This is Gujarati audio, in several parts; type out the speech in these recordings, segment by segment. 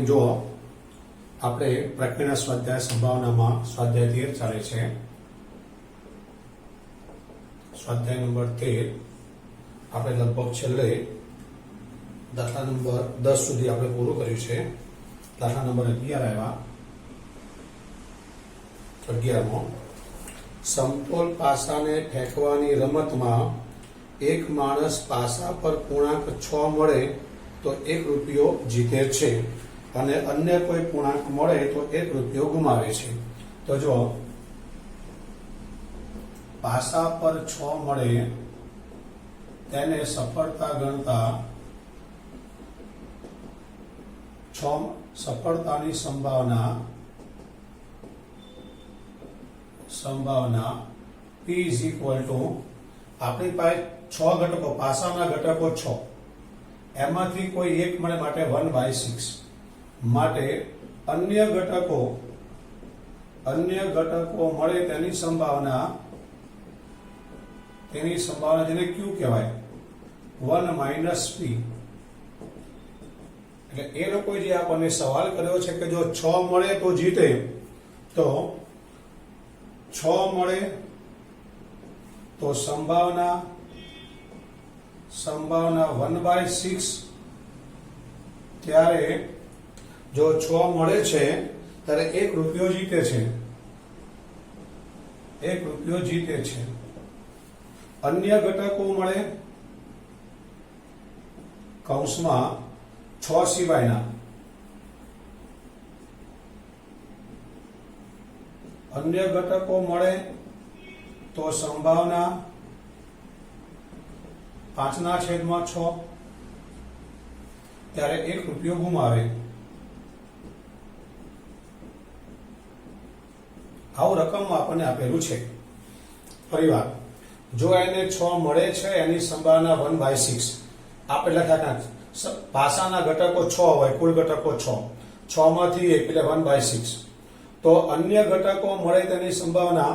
મોર્નિંગ જો આપણે પ્રક્રિયા સ્વાધ્યાય સંભાવનામાં સ્વાધ્યાય 13 ચાલે છે. સ્વાધ્યાય નંબર 13 આપણે લગભગ છેલ્લે દાખલા નંબર 10 સુધી આપણે પૂરું કર્યું છે. દાખલા નંબર 11 આવ્યા. 11મો સમતોલ પાસાને ફેંકવાની રમતમાં એક માણસ પાસા પર પૂર્ણાંક 6 મળે તો 1 રૂપિયો જીતે છે અને અન્ય કોઈ પૂર્ણાંક મળે તો 1 રૂપિયો ગુમાવે છે. તો જો પાસા પર 6 મળે તેને સફળતા ગણતા સફળતાની સંભાવના P = આપણી પાસે 6 ઘટકો, પાસાના ઘટકો 6, એમાંથી કોઈ એક મળે માટે 1/6 માટે અન્ય ઘટકો મળે તેની સંભાવના જેને Q કહેવાય, 1 - P. એટલે એ લોકો જે આપણને સવાલ કર્યો છે કે જો 6 મળે તો જીતે, તો 6 મળે તો સંભાવના 1/6, ત્યારે જો 6 મળે છે ત્યારે 1 રૂપિયો જીતે છે. 1 રૂપિયો જીતે છે. અન્ય ઘટકો મળે કૌંસમાં 6 સિવાયના. અન્ય ઘટકો મળે તો સંભાવના 5/6, ત્યારે 1 રૂપિયો ગુમાવે. આવું રકમ આપણને આપેલું છે. ફરીવાર, જો એને 6 મળે છે એની સંભાવના 1/6. આપણે લખ્યા પાસાના ઘટકો 6 હોય, કુલ ઘટકો 6 માંથી 1 એટલે 1/6. તો અન્ય ઘટકો મળે તેની સંભાવના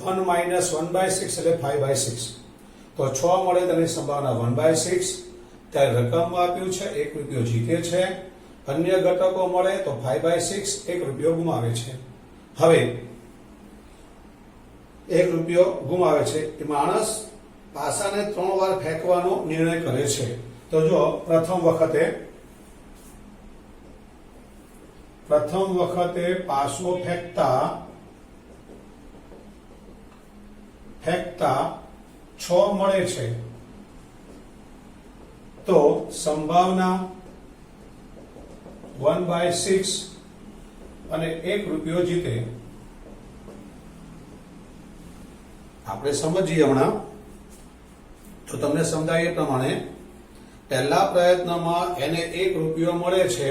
1 - 1/6 એટલે 5/6. તો 6 મળે તેની સંભાવના 1/6, ત્યારે રકમમાં આપ્યું છે 1 રૂપિયો જીતે છે. અન્ય ઘટકો મળે તો 5/6, 1 રૂપિયો ગુમાવે છે. હવે 1 રૂપિયો ગુમાવે છે એ માણસ પાસાને 3 વાર ફેંકવાનો નિર્ણય કરે છે. તો જો પ્રથમ વખતે પાસો ફેંકતા 6 મળે છે તો સંભાવના 1/6 અને 1 રૂપિયો જીતે. આપણે સમજીએ હમણાં, તો તમને સમજાય એ પ્રમાણે પહેલા પ્રયત્નમાં એને 1 રૂપિયો મળે છે.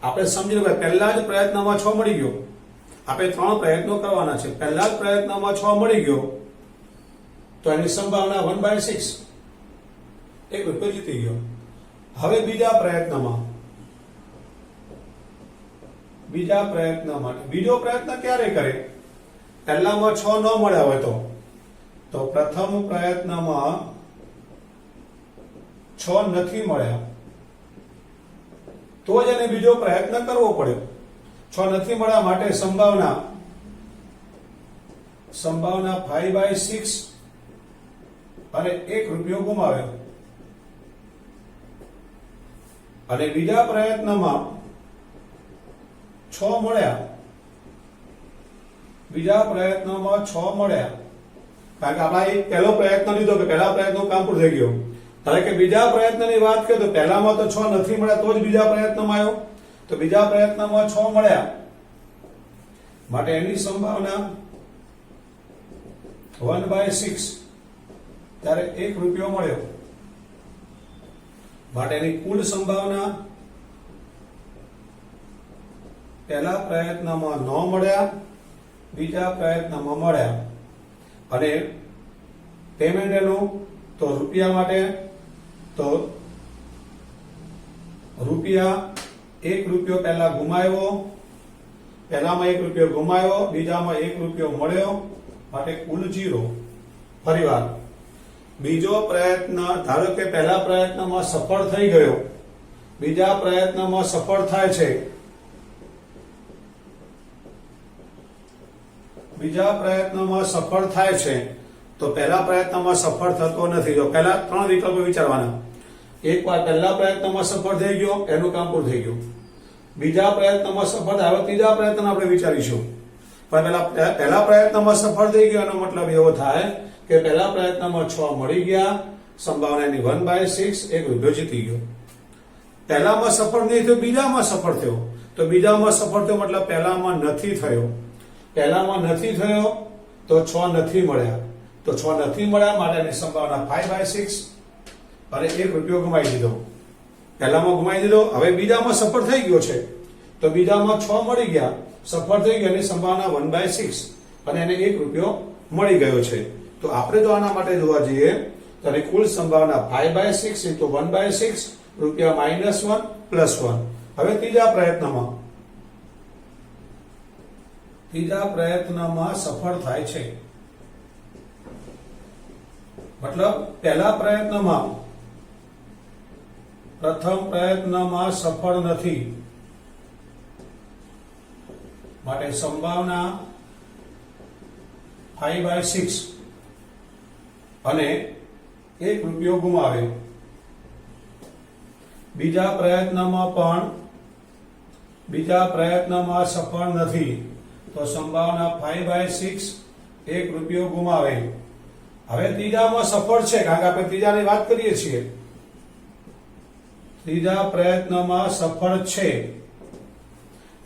આપણે સમજી લો, પહેલા જ પ્રયત્નમાં 6 મળી ગયો. આપણે 3 પ્રયત્નો કરવાના છે. પહેલા જ પ્રયત્નમાં 6 મળી ગયો તો એની સંભાવના 1/6, 1 રૂપિયો જીતી ગયો. હવે બીજા પ્રયત્ન માટે બીજો પ્રયત્ન ક્યારે કરે? પહેલામાં 6 ન મળ્યા હોય તો પ્રથમ પ્રયત્નમાં 6 નથી મળ્યા તો જ એને બીજો પ્રયત્ન કરવો પડે. 6 નથી મળ્યા માટે સંભાવના 5/6 અને 1 રૂપિયો ગુમાવ્યો. અને બીજા પ્રયત્નમાં 6 મળ્યા. કારણ કે આપણે એક પહેલો પ્રયત્ન લીધો કે પહેલા પ્રયત્નનું કામ પૂરું થઈ ગયું. ધારો કે બીજા પ્રયત્નની વાત કરીએ તો પહેલામાં તો 6 નથી મળ્યા તો જ બીજા પ્રયત્નમાં આવ્યો. તો બીજા પ્રયત્નમાં 6 મળ્યા માટે એની સંભાવના 1/6, ત્યારે 1 રૂપિયો મળ્યો. માટે એની કુલ સંભાવના પહેલા પ્રયત્નમાં 9 મળ્યા, બીજા પ્રયત્નમાં મળ્યા. અને પેમેન્ટ એનું તો રૂપિયા માટે તો રૂપિયા 1 રૂપિયો પહેલા ગુમાવ્યો, પહેલામાં 1 રૂપિયો ગુમાવ્યો, બીજામાં 1 રૂપિયો મળ્યો, માટે કુલ 0. ફરીવાર બીજો પ્રયત્ન, ધારો કે પહેલા પ્રયત્નમાં સફળ થઈ ગયો બીજા પ્રયત્નમાં સફળ થાય છે, બીજા પ્રયત્નમાં સફળ થાય છે, તો પહેલા પ્રયત્નમાં સફળ થતો નથી. જો પહેલા 3 વિકલ્પો વિચારવાના. એકવાર પહેલા પ્રયત્નમાં સફળ થઈ ગયો, એનું કામ પૂરું થઈ ગયું. બીજા પ્રયત્નમાં સફળ થાય, હવે ત્રીજા પ્રયત્ન આપણે વિચારીશું. પણ પહેલા પ્રયત્નમાં સફળ થઈ ગયો એનો મતલબ એવો થાય કે પહેલા પ્રયત્નમાં 6 મળી ગયા, સંભાવનાની 1/6, એક રૂપિયો જીતી ગયો. પહેલામાં સફળ નહીં થયો, બીજામાં સફળ થયો, તો બીજામાં સફળ થયો મતલબ પહેલામાં નથી થયો. પહેલામાં નથી થયો તો 6 નથી મળ્યા, તો 6 નથી મળ્યા માટે એની સંભાવના 5/6 અને 1 રૂપિયો ગુમાવી દીધો. પહેલામાં ગુમાવી દીધો, હવે બીજામાં સફળ થઈ ગયો છે, તો બીજામાં 6 મળી ગયા, સફળ થઈ ગયો, એની સંભાવના 1/6 અને એને 1 રૂપિયો મળી ગયો છે. તો આપણે જો આના માટે જોવા જઈએ તો એની કુલ સંભાવના 5/6 into 1/6 રૂપિયા -1 +1. હવે ત્રીજા પ્રયત્નમાં સફળ થાય છે, મતલબ પહેલા પ્રયત્નમાં, પ્રથમ પ્રયત્નમાં સફળ નથી માટે સંભાવના 5/6 અને 1 રૂપિયો ગુમાવે. બીજા પ્રયત્નમાં સફળ નથી તો સંભાવના 5/6, 1 રૂપિયો ગુમાવે. હવે ત્રીજામાં સફળ છે, કારણ કે આપણે ત્રીજાની વાત કરીએ છીએ. ત્રીજા પ્રયત્નમાં સફળ છે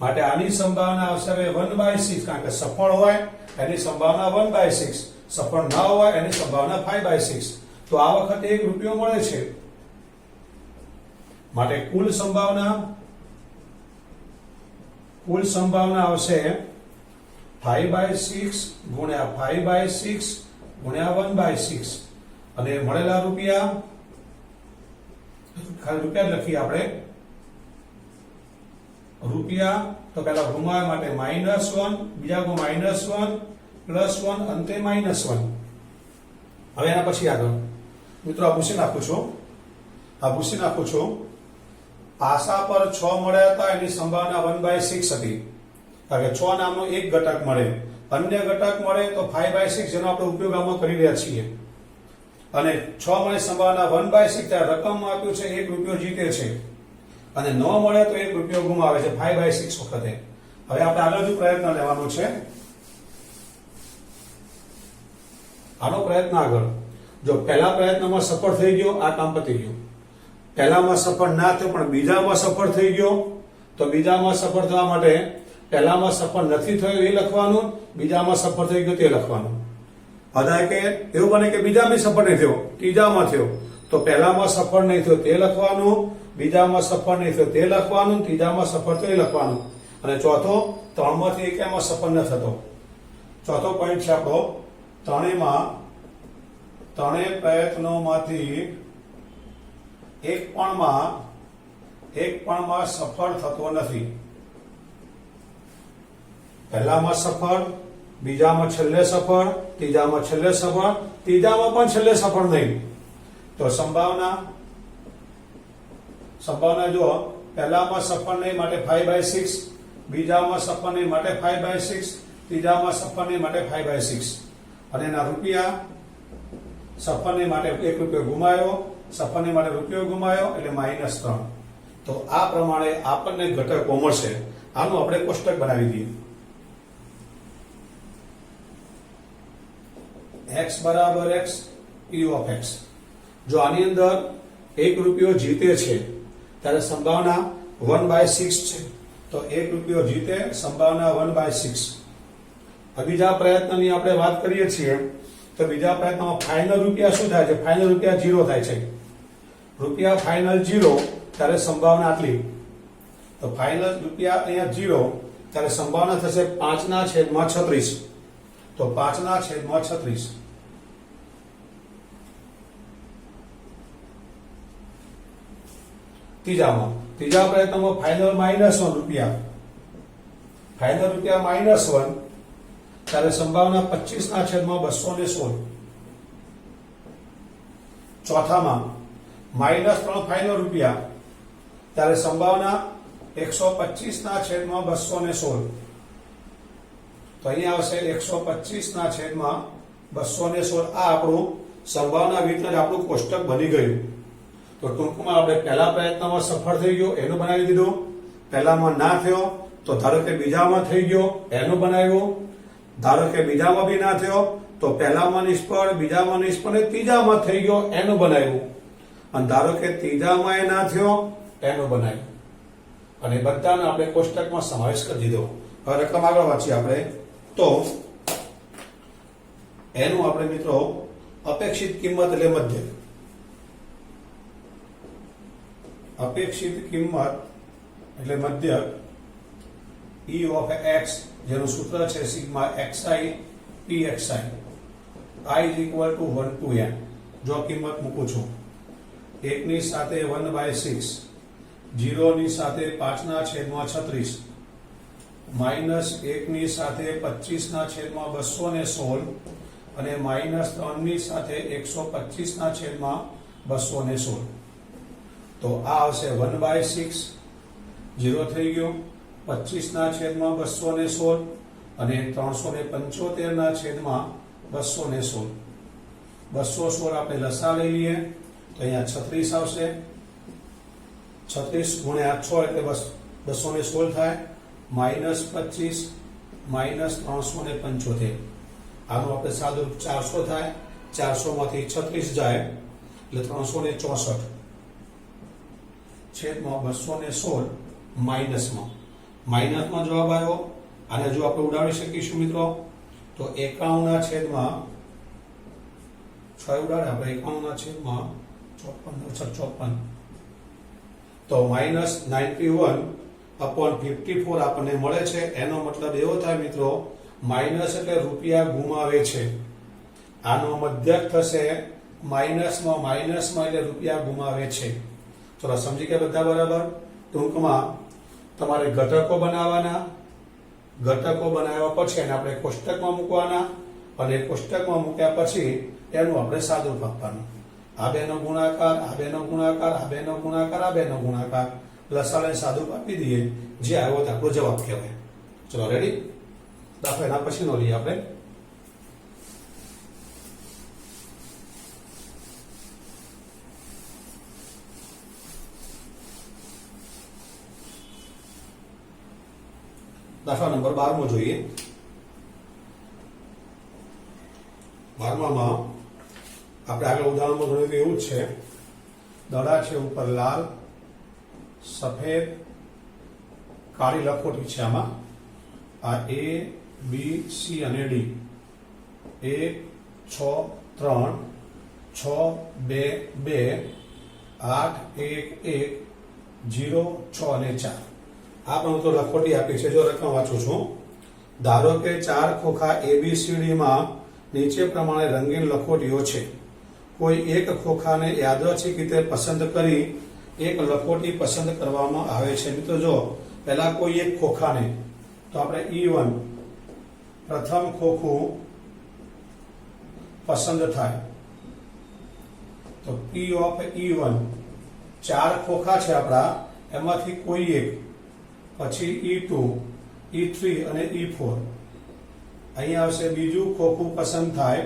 માટે આની સંભાવના આવશે 1/6, કારણ કે સફળ હોય એની સંભાવના 1/6, સફળ ના હોય એની સંભાવના 5/6. તો આ વખતે 1 રૂપિયો મળે છે માટે કુલ સંભાવના આવશે 5/6 ગુણ્યા 5/6 ગુણ્યા 1/6 અને મળેલા રૂપિયા, ખાલી રૂપિયા લખીએ આપણે. રૂપિયા તો પહેલા ગુમાવ્યા માટે -1, બીજા કો -1 +1 અંતે -1. હવે એના પછી આગળ મિત્રો આ ભૂસી નાખું છું. પાસા પર 6 મળ્યા હતા, એની સંભાવના 1/6 હતી, કારણ કે 6 નામનો એક ઘટક મળે, અન્ય ઘટક મળે તો 5/6, જેનો આપણે ઉપયોગ આમાં કરી રહ્યા છીએ. અને 6 મળે સંભાવના 1/6, ત્યારે રકમમાં આપ્યું છે 1 રૂપિયો જીતે છે, અને 9 મળે તો 1 રૂપિયો ગુમાવે છે 5/6 વખતે. હવે આપણે આગળ પ્રયત્ન લેવાનો છે. આનો પ્રયત્ન આગળ, જો પહેલા પ્રયત્નમાં સફળ થઈ ગયો, આ કામ પતી ગયું. પહેલામાં સફળ ના થયો પણ બીજામાં સફળ થઈ ગયો, તો બીજામાં સફળ થવા માટે પહેલામાં સફળ નથી થયો એ લખવાનું, બીજામાં સફળ થઈ ગયો તે લખવાનું. અદાય કે એવું બને કે બીજામાં સફળ નહીં થયો, ત્રીજામાં થયો, તો પહેલામાં સફળ નહીં થયો તે લખવાનું, બીજામાં સફળ નહીં થયો તે લખવાનું, ત્રીજામાં સફળ થયો એ લખવાનું, અને ચોથો 3 માંથી એકેમાં સફળ ન થતો. ચોથો પોઈન્ટ છે આપણો, ત્રણેય પ્રયત્નોમાંથી એક પણમાં સફળ થતો નથી. પહેલામાં સફળ, બીજામાં છેલ્લે સફળ, ત્રીજામાં છેલ્લે સફળ, ત્રીજામાં પણ છેલ્લે સફળ નહીં. તો સંભાવના જો પહેલામાં સફળ નહીં માટે 5/6, બીજામાં સફળ નહીં માટે 5/6, ત્રીજામાં સફળ નહીં માટે 5/6. અને એના રૂપિયા, સફળ નહીં માટે 1 રૂપિયો ગુમાયો, સફળ નહીં માટે રૂપિયો ગુમાયો એટલે -3. તો આ પ્રમાણે આપણને ઘટકો મળશે. આનું આપણે કોષ્ટક બનાવી દઈએ. x = x, p of x. જો આની અંદર 1 રૂપિયો જીતે છે ત્યારે સંભાવના 1/6 છે, તો 1 રૂપિયો જીતે, સંભાવના 1/6. બીજા પ્રયત્નની આપણે વાત કરીએ છીએ તો બીજા પ્રયત્નમાં ફાઇનલ રૂપિયા શું થાય છે? ફાઇનલ રૂપિયા 0 થાય છે. રૂપિયા ફાઇનલ 0 ત્યારે સંભાવના આટલી, તો ફાઇનલ રૂપિયા અહીંયા 0 ત્યારે સંભાવના થશે 5/36. તો 5/36. ત્રીજા પ્રયત્નમાં ફાઇનલ -1 રૂપિયા, ફાઇનલ રૂપિયા -1 ત્યારે સંભાવના 25/216. ચોથામાં -3 ફાઇનલ રૂપિયા, ત્યારે સંભાવના 125 ના છેદમાં 216. તો અહીંયા આવશે 125 ના છેદમાં 216. આ આપણું સંભાવના વિતરણ આપણું કોષ્ટક બની ગયું. તો ટૂંકમાં આપણે પહેલા પ્રયત્નમાં સફળ થઈ ગયો એનું બનાવી દીધું, પહેલામાં ના થયો તો ધારો કે બીજામાં થઈ ગયો એનું બનાવ્યું, ધારો કે બીજામાં બી ના થયો તો પહેલામાં નિષ્ફળ, બીજામાં નિષ્ફળ ને ત્રીજામાં થઈ ગયો એનું બનાવ્યું, અને ધારો કે ત્રીજામાં એ ના થયો એનું બનાવ્યું, અને બધાને આપણે કોષ્ટકમાં સમાવેશ કરી દીધો. હવે રકમ આગળ વાંચીએ આપણે. તો એનું આપણે મિત્રો અપેક્ષિત કિંમત એટલે મધ્યક. અપેક્ષિત કિંમત એટલે મધ્યક E of x જેનું સૂત્ર છે sigma xi pxi I is equal to 1 to n. જો કિંમત મૂકું છું 1 ની સાથે 1/6, 0 ની સાથે 5 ના છેદમાં 36, -1 ની સાથે 25 ના છેદમાં 216 અને -3 ની સાથે 125 ના છેદમાં 216. તો આ આવશે 1/6, 0 થઈ ગયો, 25 ના છેદમાં 216 અને 375 ના છેદમાં 216. 216 આપણે લસા લઈ લઈએ તો અહીંયા 36 આવશે. 36 ગુણ્યા 6 એટલે 216 થાય, -25 -375. આનું આપણે સાદું 400 થાય, 400 માંથી 36 જાય એટલે 364 છેદમાં 216 માઇનસમાં જવાબ આવ્યો. આને જો આપણે ઉડાડી શકીશું મિત્રો તો 91 ના છેદમાં 6 ઉડાડે આપણે 91 ના છેદમાં 54. તો -91/54 આપણને મળે છે. એનો મતલબ એવો થાય મિત્રો, માઇનસ એટલે રૂપિયા ગુમાવે છે, આનો મધ્યક થશે માઇનસમાં એટલે રૂપિયા ગુમાવે છે. ચલો સમજી ગયા બધા બરાબર. ટૂંકમાં તમારે ઘટકો બનાવવાના, ઘટકો બનાવ્યા પછી એને આપણે કોષ્ટકમાં મૂકવાના, અને કોષ્ટકમાં મૂક્યા પછી એનું આપણે સાદુરૂપ આપવાનું. આ બેનો ગુણાકાર, આ બેનો ગુણાકાર, આ બેનો ગુણાકાર, આ બેનો ગુણાકાર, લસાને સાદુરૂપ આપી દઈએ, જે આવ્યો તે આપણો જવાબ કહેવાય. ચલો રેડી. દાખલા એના પછીનો લઈએ આપણે. દાખલા નંબર 12 જોઈએ. 12માં આપણે આગળ ઉદાહરણમાં જોયું એવું જ છે. દડા છે ઉપર લાલ, સફેદ, કાળી લખોટી છે. આમાં આ A, B, C અને D. 1 6 3 6 2 2 8 1 1 0 6 અને 4. આ પણ તો લખોટી આપી છે. જો રકમ વાંચું છું. ધારો કે 4 ખોખા ABCD માં નીચે પ્રમાણે રંગીન લખોટીઓ છે. કોઈ એક ખોખાને યાદચ્છિક રીતે પસંદ કરી એક લખોટી પસંદ કરવામાં આવે છે. મિત્રો જો પહેલા કોઈ એક ખોખાને, તો આપણે E1 પ્રથમ ખોખું પસંદ થાય તો P of E1, 4 ખોખા છે આપણા, એમાંથી કોઈ એક, પછી E2, E3 અને E4. અહીંયા આવશે બીજું ખોખું પસંદ થાય,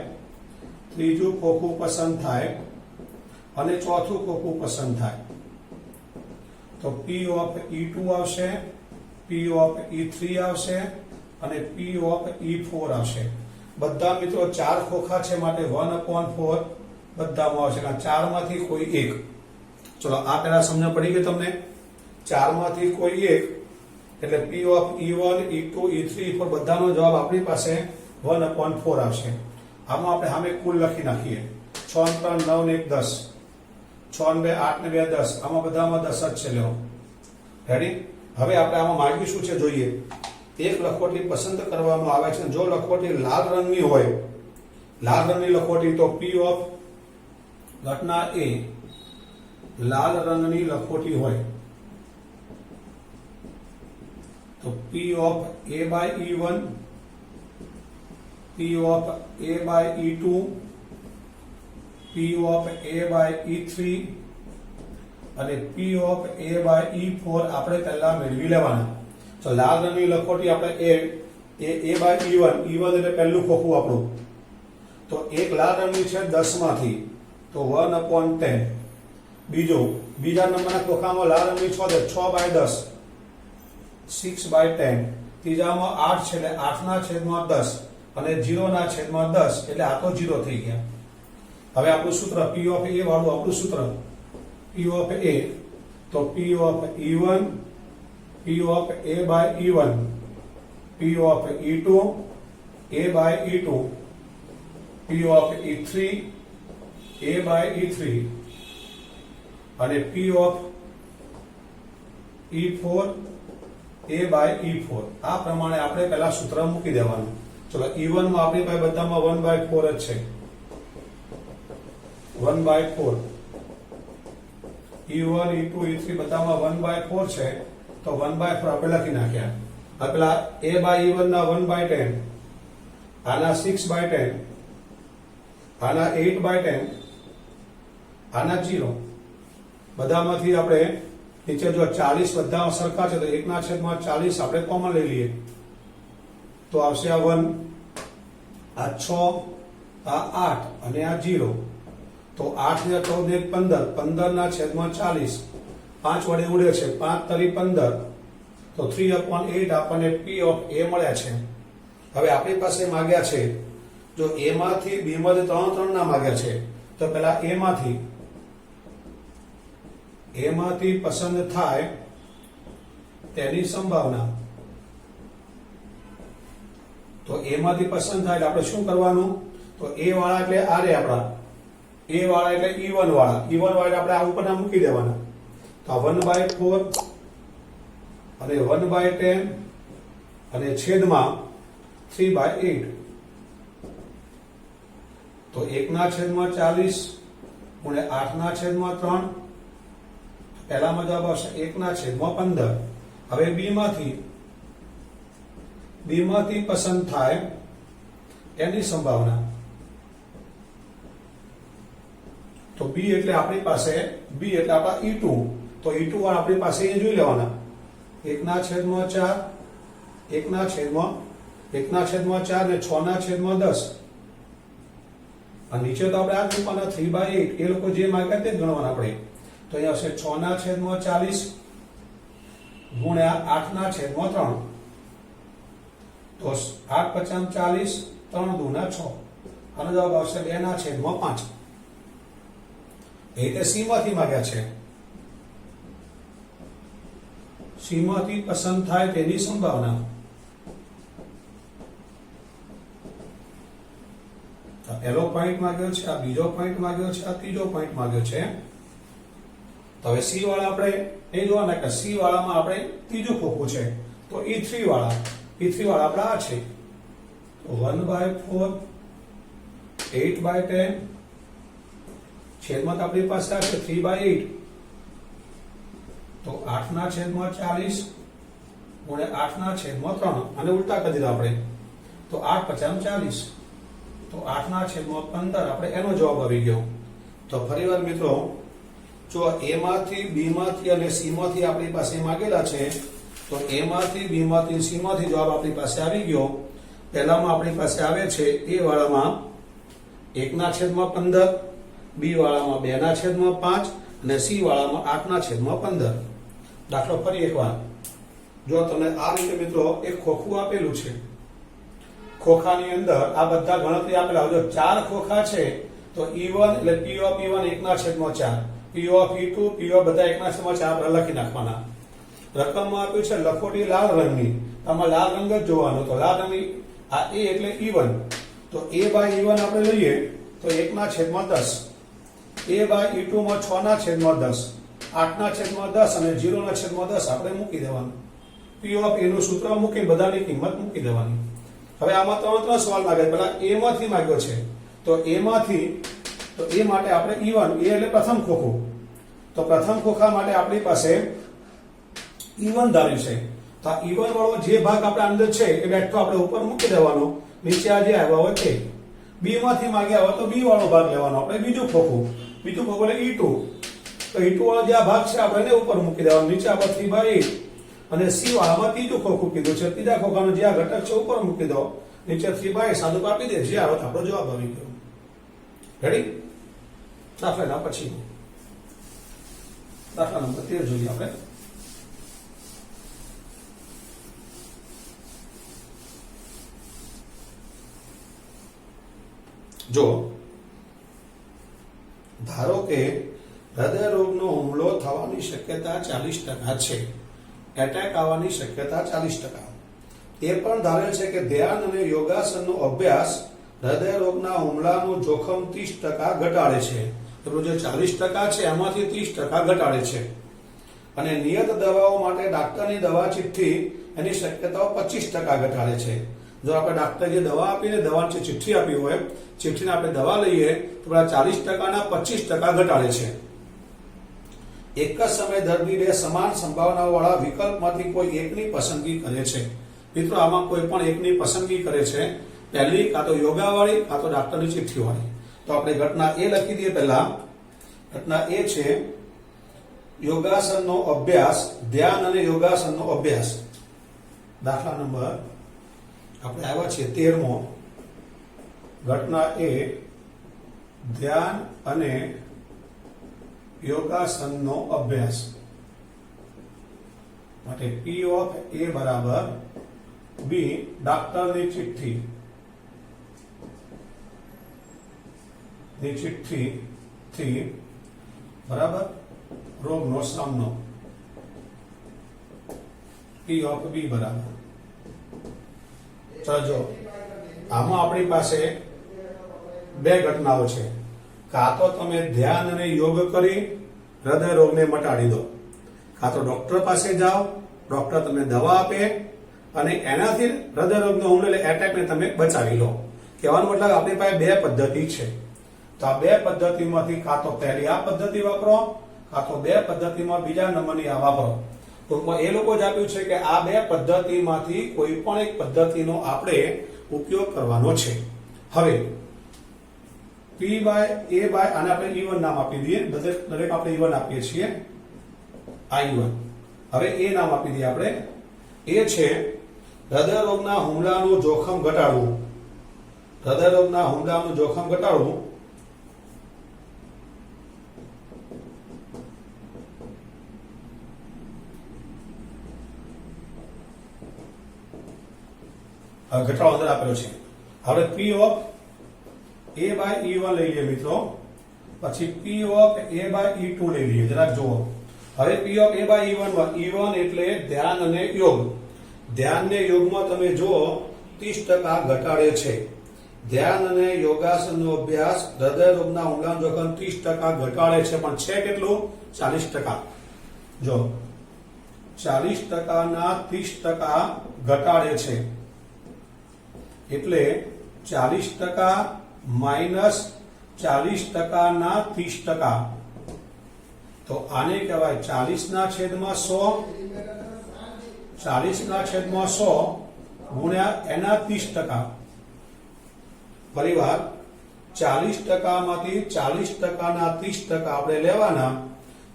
ત્રીજું ખોખું પસંદ થાય અને ચોથું ખોખું પસંદ થાય. તો P of E2 આવશે, P of E3 આવશે અને P of E4 આવશે. બધા મિત્રો 4 ખોખા છે માટે 1/4 બધામાં આવશે, કારણ 4 માંથી કોઈ એક. ચલો આ પહેલા સમજ પડી ગઈ તમને. 4 માંથી કોઈ એક એટલે P of E1, E2, E3, E4 બધાનો જવાબ આપણી પાસે 1/4 આવશે. આમાં આપણે સામે કુલ લખી નાખીએ. 6 3 9 ને 1 10, 6 ને 2 8 ને 2 10. આમાં બધામાં 10 જ છે. લ્યો રેડી. હવે આપણે આમાં માંગ્યું શું છે જોઈએ. એક લખોટી પસંદ કરવામાં આવે છે. જો લખોટી લાલ રંગની હોય, લાલ રંગની લખોટી, તો P of ઘટના A લાલ રંગની લખોટી હોય તો P of A by E1, P of A by E2, P of A by E3 અને P of A by E4 આપણે પહેલા મેળવી લેવાના. તો લાલ રંગની લખોટી આપણે A by E1 એટલે પહેલું ખોખું આપણું. તો એક લાલ રંગની છે 10 માંથી, તો 1/10. બીજા નંબરના ખોખામાં લાલ રંગની 6 છે, 6 by 10, 6/10. ત્રીજામાં 8 છે એટલે 8/10 અને 0/10 એટલે આ તો 0 થઈ ગયા. હવે આપણું સૂત્ર P of A વાળું આપણું સૂત્ર P of A, તો P of E1, P of A by E1, P of E2, A by E2, P of E3, A by E3 અને P of E4, A by E4. આ પ્રમાણે આપણે પહેલા સૂત્ર મૂકી દેવાનું. ચલો E1 માં આપણી પાસે બધામાં 1/4 જ છે, 1/4. E1, E2, E3 બધામાં 1/4 છે, તો 1/4 આપણે લખી નાખ્યા. હવે પેલા A by E1 ના 1/10, આના 6/10, આના 8/10, આના 0. બધામાંથી આપણે નીચે જો 40 બધા સરખા છે તો 1/40 આપણે કોમન લઈ લઈએ, તો આવશે આ 1, આ 6, આ 8 અને આ 0. તો 8 ને 14 ને 15, 15/40, 5 વડે ઉડે છે, 5 તરી 15, તો 3/8 આપણને P of A મળ્યા છે. હવે આપણી પાસે માંગ્યા છે, જો A માંથી B માંથી 3 ના માંગ્યા છે, તો પેલા A માંથી પસંદ થાય તેની સંભાવના. તો A માંથી પસંદ થાય એટલે આપણે શું કરવાનું, તો A વાળા એટલે આ રે આપણા, A વાળા એટલે E1 વાળા, E1 વાળા એટલે આપણે આ ઉપરના મૂકી દેવાના. તો આ 1/4 અને 1/10 અને છેદમાં 3/8. તો 1/40 ગુણ્યા 8/3. પહેલામાં જવાબ આવશે 1/15. હવે B માંથી પસંદ થાય એની સંભાવના. તો B એટલે આપણી પાસે B એટલે આપણા E2, તો E2 વાળા આપણી પાસે એ જોઈ લેવાના. 1/4, 1/4 ને 6/10. અને નીચે તો આપણે આ મૂકવાના 3/8. એ લોકો જે માંગ્યા તે જ ગણવાના આપણે. તો અહીંયા આવશે 6/40 ગુણ્યા 8/3. તો 8/40, 3×2 = 6. આનો જવાબ આવશે 2/5. એ રીતે C માંથી માંગ્યા છે. C માંથી પસંદ થાય તેની સંભાવના. પહેલો પોઈન્ટ માંગ્યો છે, આ બીજો પોઈન્ટ માંગ્યો છે, આ ત્રીજો પોઈન્ટ માંગ્યો છે. તો હવે C વાળા આપણે એ જોવાના કે C વાળામાં આપણે ત્રીજું ખોખું છે, તો E3 વાળા આપણા આ છે. તો 1/4, 8/10 છેદમાં આપણી પાસે આ છે 3/8. તો 8/40 ગુણ્યા 8/3. અને ઉલટા કરી દીધા આપણે, તો 8/40. તો 8/15 આપણે એનો જવાબ આવી ગયો. તો ફરીવાર મિત્રો, જો A માંથી, B માંથી અને C માંથી આપણી પાસે માંગેલા છે, તો A માંથી, B માંથી, C માંથી જવાબ આપણી પાસે આવી ગયો. પહેલામાં આપણી પાસે આવે છે A વાળામાં 1/15, B વાળામાં 2/5 અને C વાળામાં 8/15. દાખલો ફરી એકવાર, જો તમને આ રીતે મિત્રો એક ખોખું આપેલું છે, ખોખાની અંદર આ બધા ગણતરી આપેલા, જો 4 ખોખા છે તો E1 એટલે P of E1 1/4, P of E2, P of બધા 1/4 આપણે લખી નાખવાના. રકમમાં આપ્યું છે લખોટી લાલ રંગની, આમાં લાલ રંગ જ જોવાનો. તો લાલ રંગની આ A એટલે E1, તો A by E1 આપણે લઈએ તો 1/10, A by E2 માં 6/10, 8/10 અને 0/10 આપણે મૂકી દેવાનું. P of A નું સૂત્ર મૂકી બધાની કિંમત મૂકી દેવાની. હવે આમાં 3 સવાલ માંગે. પેલા A માંથી માંગ્યો છે, તો A માટે આપણે E1, A એટલે પ્રથમ ખોખું, તો પ્રથમ ખોખા માટે આપણી પાસે E1 ધાર્યું છે. તો આ E1 વાળો જે ભાગ આપણા અંદર છે એ બેઠો આપણે ઉપર મૂકી દેવાનો, નીચે આ જે આવ્યા હોય તે. B માંથી માંગ્યા હોય તો B વાળો ભાગ લેવાનો આપણે, બીજું ખોખું એટલે E2. તો ઈંટુ વાળો જે આ ભાગ છે આપણે એને ઉપર મૂકી દેવાનો, નીચે આપણે 3/8 અને સી વાળામાં ત્રીજું ખોખું કીધું છે, ત્રીજા ખોખાનો જે આ ઘટક છે ઉપર મૂકી દો, નીચે 3/8 સાદું આપી દે, જે આવે આપણો જવાબ આવી ગયો. રેડી? દાખલા પછી દાખલા નંબર 13 જોઈએ આપણે. જો ધારો કે હૃદય રોગનો હુમલો થવાની શક્યતા 40% છે, એટેક આવવાની શક્યતા 40%. એ પણ ધારે છે કે ધ્યાન અને યોગાસનનો અભ્યાસ હૃદય રોગના હુમલાનું જોખમ 30% ઘટાડે છે. તો જે 40% છે એમાંથી 30% ઘટાડે છે. અને નિયત દવાઓ માટે ડાક્ટરની દવા ચિઠ્ઠી એની શક્યતાઓ 25% ઘટાડે છે. જો આપણે ડાક્ટર જે દવા આપીને દવાની ચિઠ્ઠી આપી હોય, ચિઠ્ઠીને આપણે દવા લઈએ તો 40%ના 25% ઘટાડે છે. એક જ સમયે દર્દી બે સમાન સંભાવનાઓ વાળા વિકલ્પમાંથી કોઈ એકની પસંદગી કરે છે. મિત્રો આમાં કોઈ પણ એકની પસંદગી કરે છે, પહેલી કાં તો યોગા વાળી કાં તો ડાક્ટરની ચિઠ્ઠી વાળી. તો આપણે ઘટના એ લખી દઈએ. પહેલા ઘટના એ છે યોગાસનનો અભ્યાસ, ધ્યાન અને યોગાસનનો અભ્યાસ. દાખલા નંબર આપણે આવ્યા છીએ 13મો. ઘટના એ ધ્યાન અને યોગાસનનો અભ્યાસ માટે P ઓફ A બરાબર B, ડાક્ટરની ચિઠ્ઠી ની ચિઠ્ઠીથી બરાબર રોગનો સામનો. P ઓફ B બરાબર. જો આમાં આપણી પાસે બે ઘટનાઓ છે. કાં તો તમે ધ્યાન અને યોગ કરી હૃદય રોગને મટાડી દો, કાં તો ડોક્ટર પાસે જાઓ, ડોક્ટર તમને દવા આપે અને એનાથી હૃદય રોગનો હુમલો એટલે એટેકને તમે બચાવી લો. કહેવાનો મતલબ આપણી પાસે બે પદ્ધતિ છે. તો આ બે પદ્ધતિમાંથી કાં તો પહેલી આ પદ્ધતિ વાપરો, કાં તો બે પદ્ધતિમાં બીજા નંબરની આ વાપરો. ટૂંકમાં એ લોકો જ આપ્યું છે કે આ બે પદ્ધતિમાંથી કોઈ પણ એક પદ્ધતિનો આપણે ઉપયોગ કરવાનો છે. હવે P બાય A બાય આને આપણે E1 નામ આપી દઈએ. દરેક આપણે E1 આપીએ છીએ. આ E1. હવે A નામ આપી દઈએ આપણે. એ છે હૃદય રોગના હુમલાનું જોખમ ઘટાડવું. હૃદય રોગના હુમલાનું જોખમ ઘટાડવું. ઘટાડો અંદર આપેલો છે. હવે P of A by E1 લઈ લઈએ મિત્રો, પછી P of A by E2 લઈ લઈએ. જરાક જુઓ. હવે P of A by E1 માં E1 એટલે ધ્યાન અને યોગ. ધ્યાન ને યોગમાં તમે જુઓ 30% ઘટાડે છે. ધ્યાન અને યોગાસનનો અભ્યાસ હૃદય રોગના હુમલાનું જોખમ 30% ઘટાડે છે, પણ છે કેટલું? 40%. જો 40%ના 30% ઘટાડે છે એટલે 40% માઇનસ 40%ના 30%. તો આને કહેવાય 40/100, 40/100 ગુણ્યા એના 30%. ફરીવાર 40%માંથી 40%ના 30% આપણે લેવાના,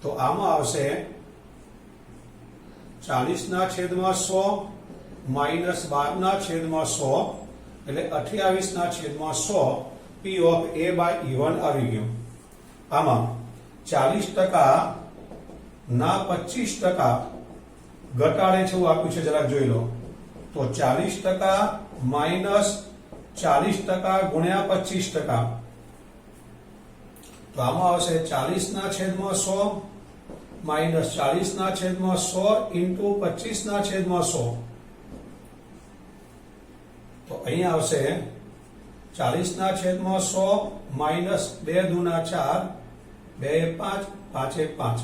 તો આમાં આવશે 40/100 માઇનસ 12/100 એટલે 28/100 P of A by E1 આવી ગયું. આમાં 40%ના 25% ઘટાડે છે એવું આપ્યું છે, જરાક જોઈ લો. તો 40% માઇનસ 40% ગુણ્યા 25%. તો આમાં આવશે 40/100 માઇનસ 40/100 ઇન્ટુ 25/100. તો અહીંયા આવશે 40/100 માઇનસ 2 દુના 4, 2 5, 5 5.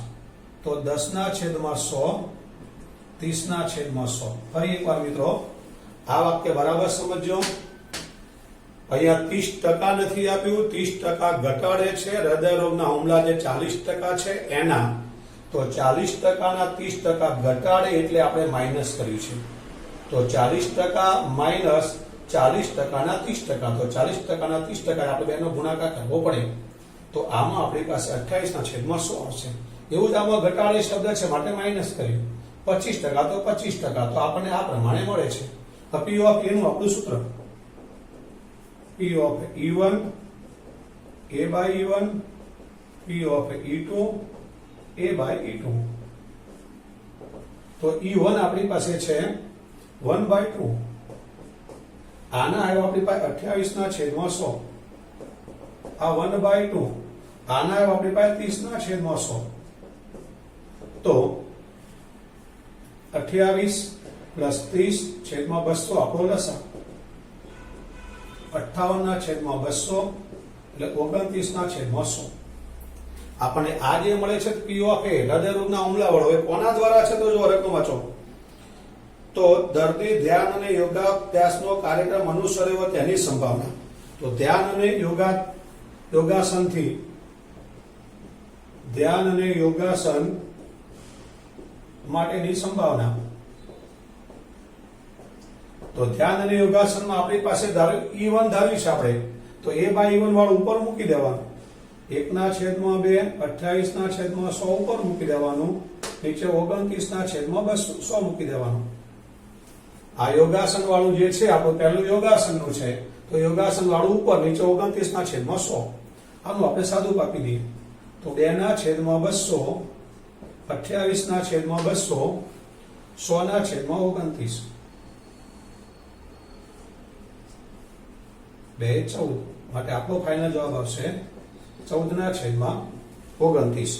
તો 10/100, 30/100. ફરી એકવાર મિત્રો આ વાક્ય બરાબર સમજો. અહીંયા 30% નથી આપ્યું, 30% ઘટાડે છે હૃદય રોગના હુમલા જે 40% છે એના. તો 40%ના 30% ઘટાડે એટલે આપણે માઇનસ કર્યું છે. તો 40% માઇનસ 40%ના 30%. તો 40%ના 30% આપણે બેનો ગુણાકાર કરવો પડે. તો આમાં આપણી પાસે 28/100 આવશે. એવું જ આમાં ઘટાડે શબ્દ છે માટે માઇનસ કર્યું. 25% તો 25%, તો આપણને આ પ્રમાણે મળે છે. તો P of A નું આપણું સૂત્ર P of E1 A by E1, P of E2 A by E2. તો E1 આપણી પાસે છે 1/2. આના આવ્યો આપણી પાસે 28/100. આ 1/2. આના આવ્યો આપણી પાસે 30/100. તો 28 + 30/200 આપણો લસા. 58/200 એટલે 29/100. આપણને આ જે મળે છે P of A હૃદયરોગના હુમલાવાળો એ કોના દ્વારા છે? તો જો રકમ વાંચો. તો દર્દી ધ્યાન અને યોગાભ્યાસનો કાર્યક્રમ અનુસર્યો તેની સંભાવના. તો ધ્યાન અને યોગાસન માટેની સંભાવના. તો ધ્યાન અને યોગાસનમાં આપણી પાસે E1 ધાર્યું છે આપણે, તો A by E1 વાળું ઉપર મૂકી દેવાનું. 1/2 28/100 ઉપર મૂકી દેવાનું, નીચે 29/200 મૂકી દેવાનું. આ યોગાસન વાળું જે છે આપણું પહેલું યોગાસન નું છે, તો યોગાસન વાળું ઉપર, નીચે 29/100. આનું આપણે સાદું આપી દઈએ. તો 2/200 28/200 100/29. 2 14 માટે આપણો ફાઇનલ જવાબ આવશે 14/29.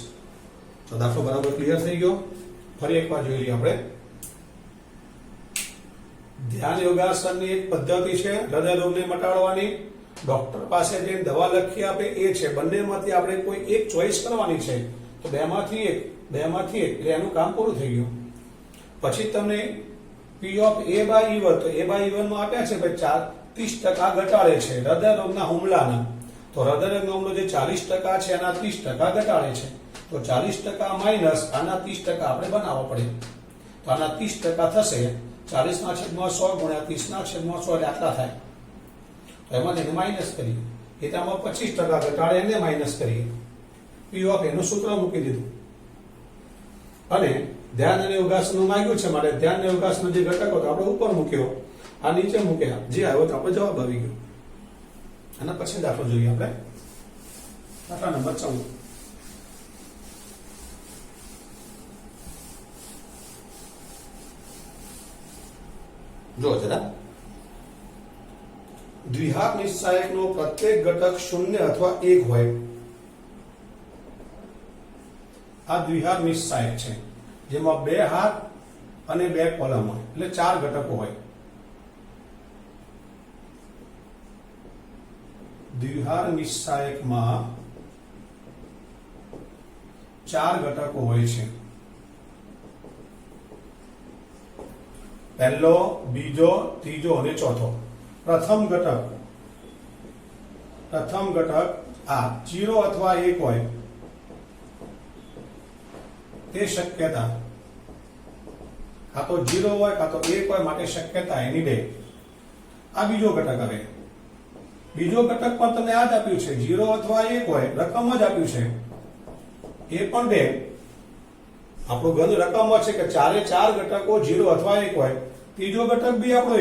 તો દાખલો બરાબર ક્લિયર થઈ ગયો. ફરી એકવાર જોઈ લઈએ આપણે. ધ્યાન યોગાસનની એક પદ્ધતિ છે હૃદય રોગને મટાડવાની. ડોક્ટર પાસે જે દવા લખી આપે એ છે. બંનેમાંથી આપણે કોઈ એક ચોઈસ કરવાની છે. તો બેમાંથી એક એટલે એનું કામ પૂરું થઈ ગયું. પછી તમને P of A by E1, તો A by E1 માં આપ્યા છે ભાઈ 30% ઘટાડે છે હૃદય રોગના હુમલાના. તો હૃદય રોગનો હુમલો જે 40% છે એના 30% ઘટાડે છે. તો 40% માઇનસ આના 30% આપણે બનાવવા પડે. તો આના 30% થશે 40/100 ગુણ્યા 30/100 એટલે આટલા થાય. તો એમાં એને માઇનસ કરીએ. એમાં 25% ઘટાડે એને માઇનસ કરીએ. P of A નું સૂત્ર મૂકી દીધું. અને ધ્યાન અને યોગાસનનું માંગ્યું છે માટે ધ્યાન અને યોગાસન જે ઘટકો તો આપણે ઉપર મૂક્યો, આ નીચે મૂક્યા, જે આવ્યો તો આપણે જવાબ આવી ગયો. અને પછી દાખલો જોઈએ આપણે. દાખલા નંબર 14. જો જરા. દ્વિહાર નિશ્ચાયકનો પ્રત્યેક ઘટક 0 અથવા 1 હોય. આ દ્વિહાર નિશ્ચાયક છે જેમાં 2 હાર અને 2 કોલમ હોય, એટલે 4 ઘટકો હોય. દ્વિહાર નિશ્ચાયકમાં 4 ઘટકો હોય છે. પહેલો, બીજો, ત્રીજો અને ચોથો. પ્રથમ ઘટક આ 0 અથવા 1 હોય તે શક્યતા. કાં તો 0 હોય કાં તો 1 હોય, માટે શક્યતા એની 2. આ બીજો ઘટક. હવે બીજો ઘટક પણ તમને આ જ આપ્યું છે, 0 અથવા 1 હોય, રકમ જ આપ્યું છે, એ પણ 2. આપણું ગંધ રકમ છે કે 4 ઘટકો 0 અથવા 1 હોય. ત્રીજો ઘટક બી આપણો 1,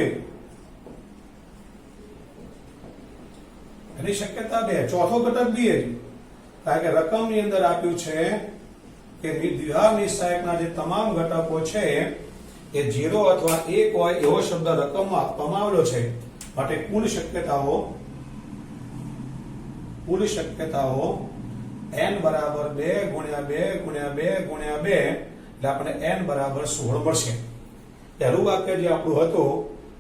એની શક્યતા 2. ચોથો ઘટક બી 1, કારણ કે રકમ ની અંદર આપ્યું છે કે દ્વિહાર નિશ્ચાયકના જે તમામ ઘટકો છે એ 0 અથવા 1 હોય એવો શબ્દ રકમમાં આપવામાં આવેલો છે. માટે કુલ શક્યતાઓ n બરાબર 2 ગુણ્યા 2 ગુણ્યા 2 ગુણ્યા 2, એટલે આપણને n બરાબર 16 મળશે. પહેલું વાક્ય જે આપણું હતું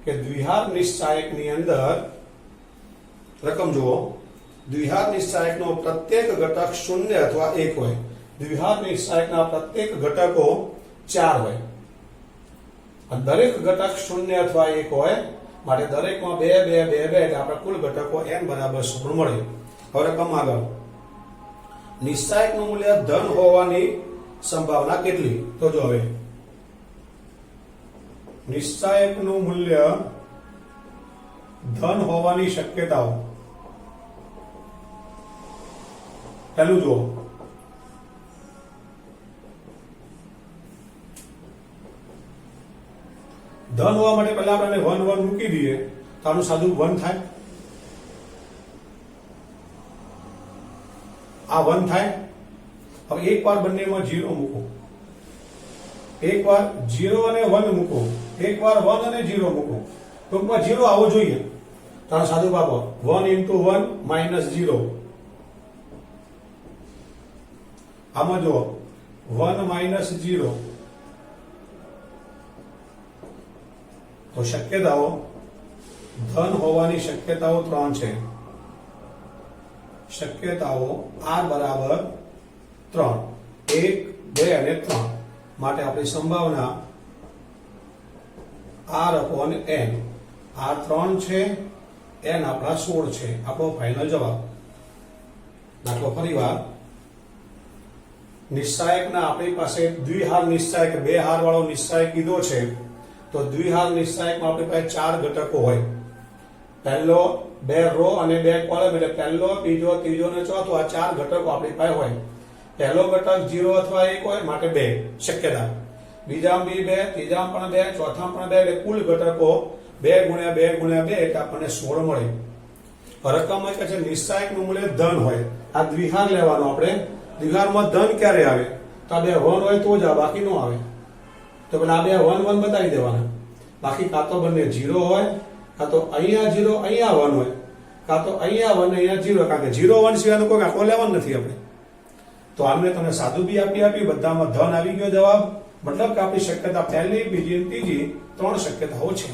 કે દ્વિહાર નિશ્ચાયકની અંદર રકમ જુઓ. દ્વિહાર નિશ્ચાયકનો પ્રત્યેક ઘટક 0 અથવા 1 હોય. દ્વિહાર નિશ્ચાયકના પ્રત્યેક ઘટકો 4 હોય. દરેક ઘટક 0 અથવા 1 હોય, માટે દરેકમાં 2 2 2 2, એટલે આપણે કુલ ઘટકો n બરાબર 16 મળે. હવે રકમ આગળ. નિશ્ચાયકનું મૂલ્ય ધન હોવાની સંભાવના કેટલી? તો જો હવે નિશ્ચાયકનું મૂલ્ય ધન હોવાની શક્યતાઓ. પહેલું જુઓ, હોવા માટે પહેલા આપણે 1 1 મૂકી દઈએ તો આનું સાદું 1 થાય, આ 1 થાય. હવે એકવાર બંનેમાં 0 મૂકો, એકવાર 0 અને 1 મૂકો, એકવાર 1 અને 0 મૂકો, ટૂંકમાં 0 આવવો જોઈએ. તો આનું સાદું બાબો 1 into 1 minus 0. આમાં જો 1 minus 0 તો શક્યતાઓ ધન હોવાની શક્યતાઓ 3 છે. શક્યતાઓ r બરાબર 3, 1 2 અને 3 માટે આપણી સંભાવના r upon n. r 3 છે, n આપણા 16 છે. આપણો ફાઇનલ જવાબ. દાખલો ફરીવાર, નિશ્ચાયકના આપણી પાસે દ્વિહાર નિશ્ચાયક, 2 હાર વાળો નિશ્ચાયક કીધો છે. તો દ્વિહાર નિશ્ચાયકમાં આપણી પાસે 4 ઘટકો હોય. પહેલો 2 રો અને 2 કોલમ, એટલે પહેલો, બીજો, ત્રીજો અને ચોથો, આ 4 ઘટકો આપણી પાસે હોય. પહેલો ઘટક 0 અથવા 1 હોય માટે 2 શક્યતા, બીજામાં બી 2, ત્રીજામાં પણ 2, ચોથામાં પણ 2, એટલે કુલ ઘટકો 2 ગુણ્યા 2 ગુણ્યા 2 એટલે આપણને 16 મળે. રકમ કે છે નિશ્ચાયકનું મૂલ્ય ધન હોય. આ દ્વિહાર લેવાનો આપણે. દ્વિહારમાં ધન ક્યારે આવે? તો આ 2 1 હોય તો જ આવે, બાકી ન આવે. તો પેલા આ 2 1 1 બતાવી દેવાના. બાકી કાં તો બંને 0 હોય, કાં તો અહીંયા 0 અહીંયા 1 હોય, કાં તો અહીંયા 1 અહીંયા 0, કારણ કે 0 1 સિવાયનો કોઈ આંકડો લેવાનો નથી આપણે. તો આમને તમે સાદું બી આપી બધામાં ધન આવી ગયો જવાબ. મતલબ કે આપણી શક્યતા પહેલી, બીજી અને ત્રીજી 3 શક્યતાઓ છે.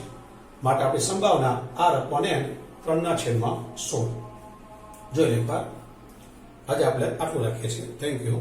માટે આપણી સંભાવના r upon n 3/16. જોઈ લે એકવાર. આજે આપણે આટલું રાખીએ છીએ. Thank you.